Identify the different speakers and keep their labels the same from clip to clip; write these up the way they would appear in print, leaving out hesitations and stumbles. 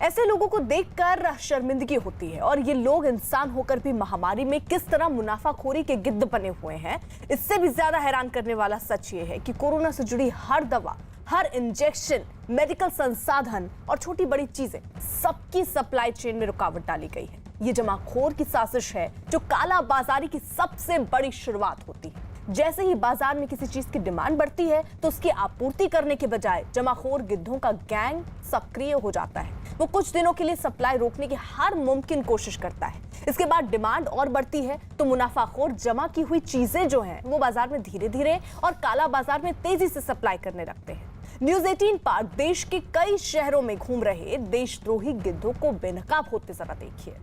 Speaker 1: ऐसे लोगों को देखकर शर्मिंदगी होती है और ये लोग इंसान होकर भी महामारी में किस तरह मुनाफाखोरी के गिद्ध बने हुए हैं। इससे भी ज्यादा हैरान करने वाला सच ये है कि कोरोना से जुड़ी हर दवा, हर इंजेक्शन, मेडिकल संसाधन और छोटी बड़ी चीजें, सबकी सप्लाई चेन में रुकावट डाली गई है। ये जमाखोर की साजिश है जो काला बाजारी की सबसे बड़ी शुरुआत होती है। जैसे ही बाजार में किसी चीज की डिमांड बढ़ती है तो उसकी आपूर्ति करने के बजाय जमाखोर गिद्धों का गैंग सक्रिय हो जाता है। वो कुछ दिनों के लिए सप्लाई रोकने की हर मुमकिन कोशिश करता है। इसके बाद डिमांड और बढ़ती है तो मुनाफाखोर जमा की हुई चीजें जो हैं वो बाजार में धीरे धीरे और काला बाजार में तेजी से सप्लाई करने लगते हैं। न्यूज़ 18 पर देश के कई शहरों में घूम रहे देशद्रोही गिद्धों को बेनकाब होते जरा देखिए।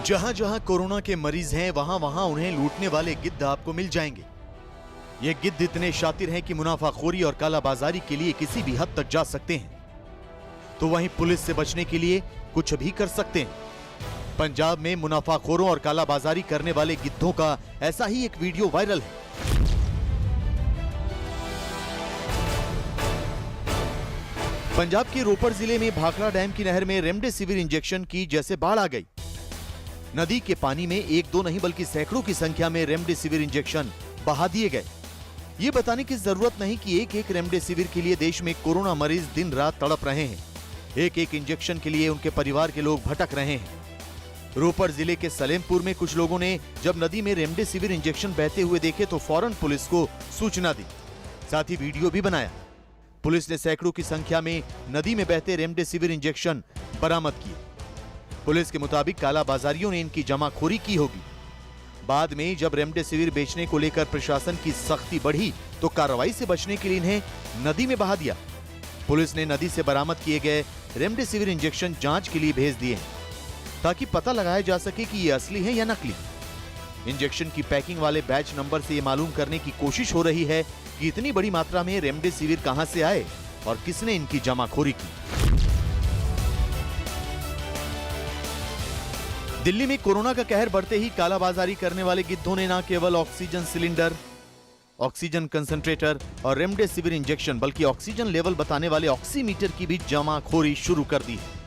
Speaker 2: जहां जहां कोरोना के मरीज हैं वहां वहां उन्हें लूटने वाले गिद्ध आपको मिल जाएंगे। ये गिद्ध इतने शातिर हैं कि मुनाफाखोरी और कालाबाजारी के लिए किसी भी हद तक जा सकते हैं, तो वहीं पुलिस से बचने के लिए कुछ भी कर सकते हैं। पंजाब में मुनाफाखोरों और कालाबाजारी करने वाले गिद्धों का ऐसा ही एक वीडियो वायरल है। पंजाब के रोपड़ जिले में भाखड़ा डैम की नहर में रेमडेसिविर इंजेक्शन की जैसे बाढ़ आ गई। नदी के पानी में एक दो नहीं बल्कि सैकड़ों की संख्या में रेमडेसिविर इंजेक्शन बहा दिए गए। ये बताने की जरूरत नहीं कि एक एक रेमडेसिविर के लिए देश में कोरोना मरीज दिन रात तड़प रहे हैं। एक एक इंजेक्शन के लिए उनके परिवार के लोग भटक रहे हैं। रोपड़ जिले के सलेमपुर में कुछ लोगों ने जब नदी में रेमडेसिविर इंजेक्शन बहते हुए देखे तो फौरन पुलिस को सूचना दी, साथ ही वीडियो भी बनाया। पुलिस ने सैकड़ों की संख्या में नदी में बहते रेमडेसिविर इंजेक्शन बरामद किए। पुलिस के मुताबिक कालाबाजारियों ने इनकी जमाखोरी की होगी। बाद में जब रेमडेसिविर बेचने को लेकर प्रशासन की सख्ती बढ़ी तो कार्रवाई से बचने के लिए इन्हें नदी में बहा दिया। पुलिस ने नदी से बरामद किए गए रेमडेसिविर इंजेक्शन जांच के लिए भेज दिए हैं ताकि पता लगाया जा सके कि ये असली है या नकली। इंजेक्शन की पैकिंग वाले बैच नंबर से ये मालूम करने की कोशिश हो रही है कि इतनी बड़ी मात्रा में रेमडेसिविर कहां से आए और किसने इनकी जमाखोरी की। दिल्ली में कोरोना का कहर बढ़ते ही कालाबाजारी करने वाले गिद्धों ने न केवल ऑक्सीजन सिलेंडर, ऑक्सीजन कंसंट्रेटर और रेमडेसिविर इंजेक्शन बल्कि ऑक्सीजन लेवल बताने वाले ऑक्सीमीटर की भी जमाखोरी शुरू कर दी है।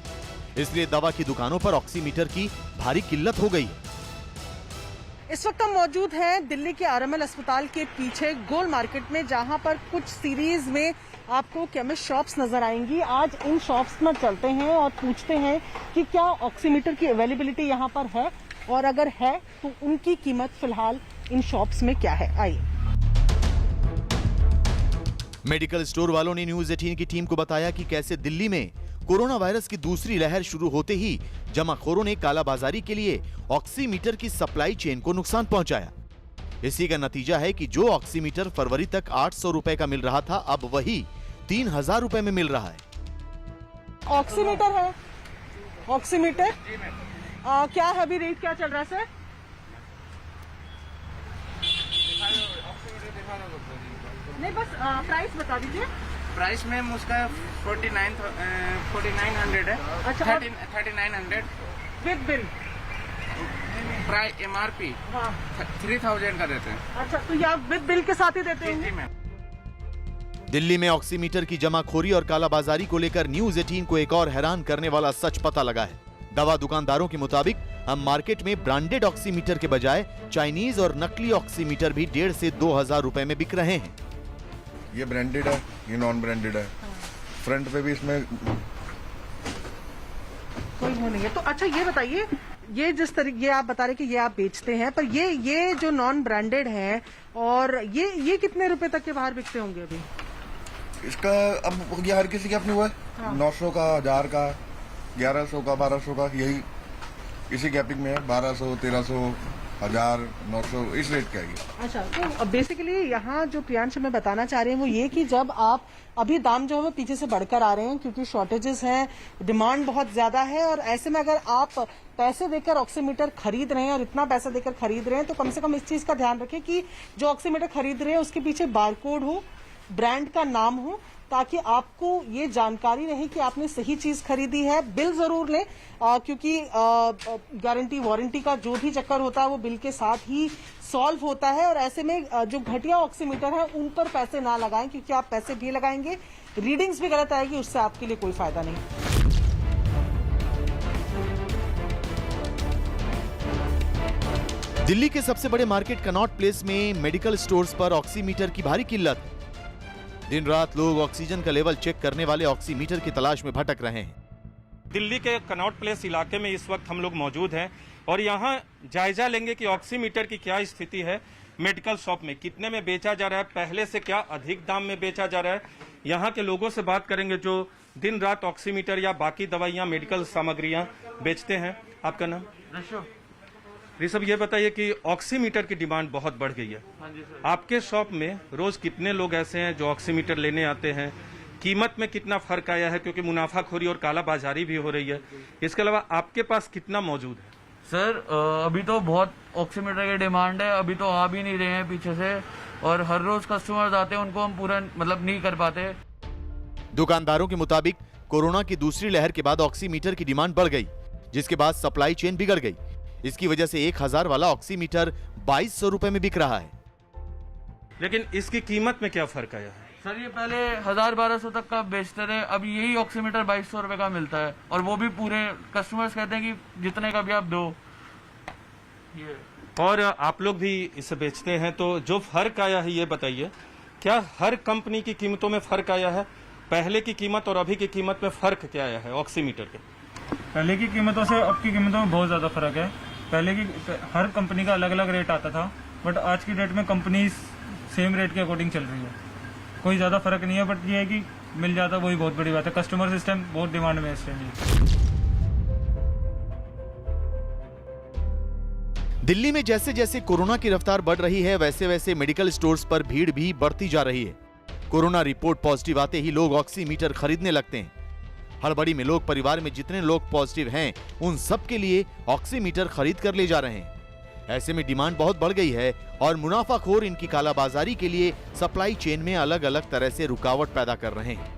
Speaker 2: इसलिए दवा की दुकानों पर ऑक्सीमीटर की भारी किल्लत हो गई है।
Speaker 3: इस वक्त हम मौजूद हैं दिल्ली के आरएमएल अस्पताल के पीछे गोल मार्केट में, जहां पर कुछ सीरीज में आपको केमिस्ट शॉप्स नजर आएंगी। आज इन शॉप्स में चलते हैं और पूछते हैं कि क्या ऑक्सीमीटर की अवेलेबिलिटी यहां पर है और अगर है तो उनकी कीमत फिलहाल इन शॉप्स में क्या है। आइए।
Speaker 2: मेडिकल स्टोर वालों ने न्यूज़ 18 की टीम को बताया कि कैसे दिल्ली में कोरोना वायरस की दूसरी लहर शुरू होते ही जमाखोरों ने कालाबाजारी के लिए ऑक्सीमीटर की सप्लाई चेन को नुकसान पहुंचाया। इसी का नतीजा है कि जो ऑक्सीमीटर फरवरी तक 800 रुपए का मिल रहा था अब वही 3000 रुपए में मिल रहा है।
Speaker 3: ऑक्सीमीटर है, ऑक्सीमीटर क्या है अभी रेट क्या चल रहा है सर? नहीं बस प्राइस बता दीजिए।
Speaker 4: प्राइस मैम उसका 4900 है।
Speaker 3: अच्छा
Speaker 4: 3900
Speaker 3: विद बिल।
Speaker 4: प्राइस MRP
Speaker 3: हाँ
Speaker 4: 3000 का देते हैं।
Speaker 3: अच्छा तो ये आप विद बिल के साथ ही देते हैं?
Speaker 4: जी मैम।
Speaker 2: दिल्ली में ऑक्सीमीटर की जमाखोरी और कालाबाजारी को लेकर न्यूज़ 18 को एक और हैरान करने वाला सच पता लगा है। दवा दुकानदारों के मुताबिक हम मार्केट में ब्रांडेड ऑक्सीमीटर के बजाय चाइनीज और नकली ऑक्सीमीटर भी 1,500 से 2,000 रुपए में बिक रहे हैं।
Speaker 5: ये ब्रांडेड है, ये नॉन ब्रांडेड है। फ्रंट पे भी इसमें
Speaker 3: कोई वो नहीं है। तो अच्छा ये बताइए, ये जिस तरीके आप बता रहे कि ये आप बेचते हैं, पर ये जो नॉन ब्रांडेड है और ये कितने रुपए तक के बाहर बिकते होंगे अभी?
Speaker 5: इसका अब ये हर किसी के अपने हुआ है। 900 का, 1000 का, 1100 का, 1200 का, यही इसी गैपिंग में है। 1200, 1300, 1000, 900 इस रेट का है।
Speaker 3: अच्छा तो बेसिकली यहाँ जो प्रियांश हमें बताना चाह रहे हैं वो ये कि जब आप अभी दाम जो है वो पीछे से बढ़कर आ रहे हैं क्योंकि शॉर्टेजेस हैं, डिमांड बहुत ज्यादा है और ऐसे में अगर आप पैसे देकर ऑक्सीमीटर खरीद रहे हैं और इतना पैसा देकर खरीद रहे हैं तो कम से कम इस चीज का ध्यान रखें कि जो ऑक्सीमीटर खरीद रहे हैं उसके पीछे बारकोड हो, ब्रांड का नाम हो, ताकि आपको ये जानकारी रहे कि आपने सही चीज खरीदी है। बिल जरूर लें, क्योंकि गारंटी वारंटी का जो भी चक्कर होता है वो बिल के साथ ही सॉल्व होता है। और ऐसे में जो घटिया ऑक्सीमीटर है उन पर पैसे ना लगाएं, क्योंकि आप पैसे भी लगाएंगे, रीडिंग्स भी गलत आएगी, उससे आपके लिए कोई फायदा नहीं।
Speaker 2: दिल्ली के सबसे बड़े मार्केट कनॉट प्लेस में मेडिकल स्टोर्स पर ऑक्सीमीटर की भारी किल्लत है। दिन रात लोग ऑक्सीजन का लेवल चेक करने वाले ऑक्सीमीटर की तलाश में भटक रहे हैं।
Speaker 6: दिल्ली के कनॉट प्लेस इलाके में इस वक्त हम लोग मौजूद हैं और यहाँ जायजा लेंगे कि ऑक्सीमीटर की क्या स्थिति है। मेडिकल शॉप में कितने में बेचा जा रहा है, पहले से क्या अधिक दाम में बेचा जा रहा है, यहाँ के लोगों से बात करेंगे जो दिन रात ऑक्सीमीटर या बाकी दवाइयाँ मेडिकल सामग्रियाँ बेचते हैं। आपका नाम? ऋषभ, ये बताइए कि ऑक्सीमीटर की डिमांड बहुत बढ़ गई है।
Speaker 7: हाँ जी सर।
Speaker 6: आपके शॉप में रोज कितने लोग ऐसे हैं जो ऑक्सीमीटर लेने आते हैं? कीमत में कितना फर्क आया है, क्योंकि मुनाफाखोरी और कालाबाजारी भी हो रही है। इसके अलावा आपके पास कितना मौजूद है?
Speaker 7: सर अभी तो बहुत ऑक्सीमीटर की डिमांड है, अभी तो आ भी नहीं रहे हैं पीछे से, और हर रोज कस्टमर्स आते हैं, उनको हम पूरा मतलब नहीं कर पाते।
Speaker 2: दुकानदारों के मुताबिक कोरोना की दूसरी लहर के बाद ऑक्सीमीटर की डिमांड बढ़ गई, जिसके बाद सप्लाई चेन बिगड़ गई। इसकी वजह से 1000 वाला ऑक्सीमीटर 2200 रुपए में बिक रहा है।
Speaker 6: लेकिन इसकी कीमत में क्या फर्क आया है?
Speaker 7: सर ये पहले 1000-1200 तक का बेचते थे, अब यही ऑक्सीमीटर 2200 रुपए का मिलता है, और वो भी पूरे कस्टमर्स कहते हैं कि जितने का भी आप दो। ये
Speaker 6: और आप लोग भी इसे बेचते हैं, तो जो फर्क आया है ये बताइए, क्या हर कंपनी की कीमतों में फर्क आया है? पहले की कीमत और अभी की कीमत में फर्क क्या आया है ऑक्सीमीटर के?
Speaker 8: पहले की कीमतों से अब की कीमतों में बहुत ज़्यादा फर्क है। पहले की हर कंपनी का अलग अलग रेट आता था, बट आज की डेट में कंपनी सेम रेट के अकॉर्डिंग चल रही है, कोई ज़्यादा फर्क नहीं है। बट ये है कि मिल जाता, वही बहुत बड़ी बात है। कस्टमर इस टाइम बहुत डिमांड में है इस टाइम।
Speaker 2: दिल्ली में जैसे जैसे कोरोना की रफ्तार बढ़ रही है, वैसे वैसे मेडिकल स्टोर्स पर भीड़ भी बढ़ती जा रही है। कोरोना रिपोर्ट पॉजिटिव आते ही लोग ऑक्सीमीटर खरीदने लगते हैं। हड़बड़ी में लोग परिवार में जितने लोग पॉजिटिव हैं, उन सब के लिए ऑक्सीमीटर खरीद कर ले जा रहे हैं। ऐसे में डिमांड बहुत बढ़ गई है और मुनाफाखोर इनकी कालाबाजारी के लिए सप्लाई चेन में अलग अलग तरह से रुकावट पैदा कर रहे हैं।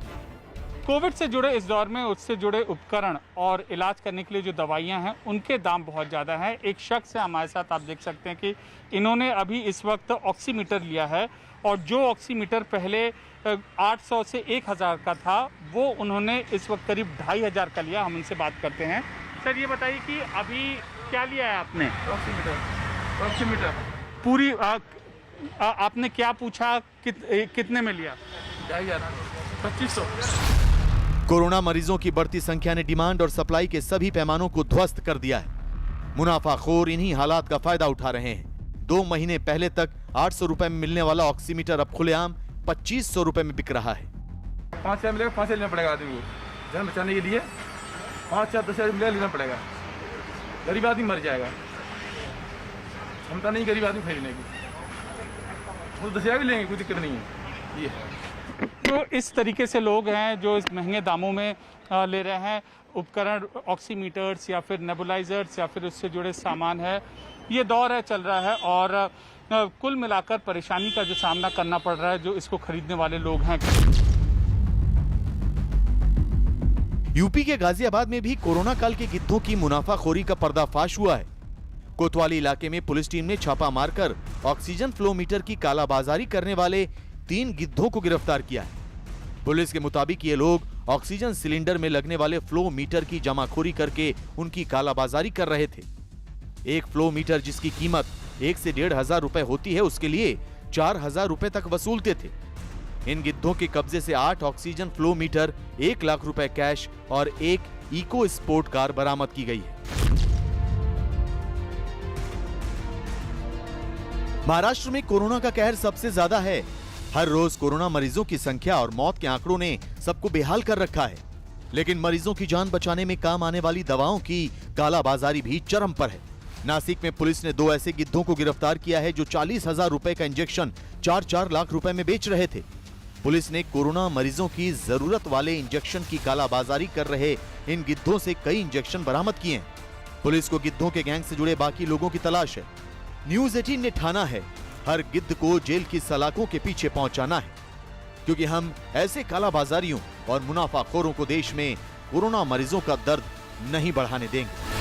Speaker 9: कोविड से जुड़े इस दौर में उससे जुड़े उपकरण और इलाज करने के लिए जो दवाइयां हैं उनके दाम बहुत ज़्यादा हैं। एक शख्स है हमारे साथ, आप देख सकते हैं कि इन्होंने अभी इस वक्त ऑक्सीमीटर लिया है, और जो ऑक्सीमीटर पहले 800 से 1000 का था, वो उन्होंने इस वक्त करीब 2500 का लिया। हम उनसे बात करते हैं। सर ये बताइए कि अभी क्या लिया है आपने?
Speaker 7: ऑक्सीमीटर
Speaker 9: पूरी आपने क्या पूछा, कितने में लिया?
Speaker 7: 2500।
Speaker 2: कोरोना मरीजों की बढ़ती संख्या ने डिमांड और सप्लाई के सभी पैमानों को ध्वस्त कर दिया है। मुनाफाखोर इन्हीं हालात का फायदा उठा रहे हैं। 2 महीने पहले तक 800 रुपए में मिलने वाला ऑक्सीमीटर अब खुलेआम 2500 रुपए में बिक रहा है।
Speaker 10: 5,000 मिलेगा, 5,000 लेना पड़ेगा आदमी को जान बचाने के लिए। 5,000 10,000 मिलेगा, लेना पड़ेगा। गरीब आदमी मर जाएगा, क्षमता नहीं गरीब आदमी खरीदने की। वो 10,000 भी लेंगे, कोई दिक्कत नहीं है। ये
Speaker 9: तो इस तरीके से लोग हैं जो इस महंगे दामों में ले रहे हैं उपकरण, ऑक्सीमीटर्स या फिर नेबुलाइजर्स या फिर उससे जुड़े सामान है। ये दौर है, चल रहा है, और कुल मिलाकर परेशानी का जो सामना करना पड़ रहा है जो इसको खरीदने वाले लोग हैं।
Speaker 2: यूपी के गाजियाबाद में भी कोरोना काल के गिद्धों की मुनाफाखोरी का पर्दाफाश हुआ है। कोतवाली इलाके में पुलिस टीम ने छापा मारकर ऑक्सीजन फ्लो मीटर की कालाबाजारी करने वाले 3 गिद्धों को गिरफ्तार किया है। पुलिस के मुताबिक ये लोग ऑक्सीजन सिलेंडर में लगने वाले फ्लो मीटर की जमाखोरी करके उनकी कालाबाजारी कर रहे थे। एक फ्लो मीटर जिसकी कीमत 1 से 1,500 रुपए होती है, उसके लिए 4,000 रुपए तक वसूलते थे। इन गिद्धों के कब्जे से 8 ऑक्सीजन फ्लो मीटर, 1 लाख रुपए कैश और एक इको स्पोर्ट कार बरामद की गई है। महाराष्ट्र में कोरोना का कहर सबसे ज्यादा है। हर रोज कोरोना मरीजों की संख्या और मौत के आंकड़ों ने सबको बेहाल कर रखा है। लेकिन मरीजों की जान बचाने में काम आने वाली दवाओं की कालाबाजारी भी चरम पर है। नासिक में पुलिस ने 2 ऐसे गिद्धों को गिरफ्तार किया है जो 40,000 रुपए का इंजेक्शन 4-4 लाख रुपए में बेच रहे थे। पुलिस ने कोरोना मरीजों की जरूरत वाले इंजेक्शन की कालाबाजारी कर रहे इन गिद्धों से कई इंजेक्शन बरामद किए हैं। पुलिस को गिद्धों के गैंग से जुड़े बाकी लोगों की तलाश है। न्यूज़ 18 ने ठाना है हर गिद्ध को जेल की सलाखों के पीछे पहुंचाना है। क्योंकि हम ऐसे कालाबाजारियों और मुनाफाखोरों को देश में कोरोना मरीजों का दर्द नहीं बढ़ाने देंगे।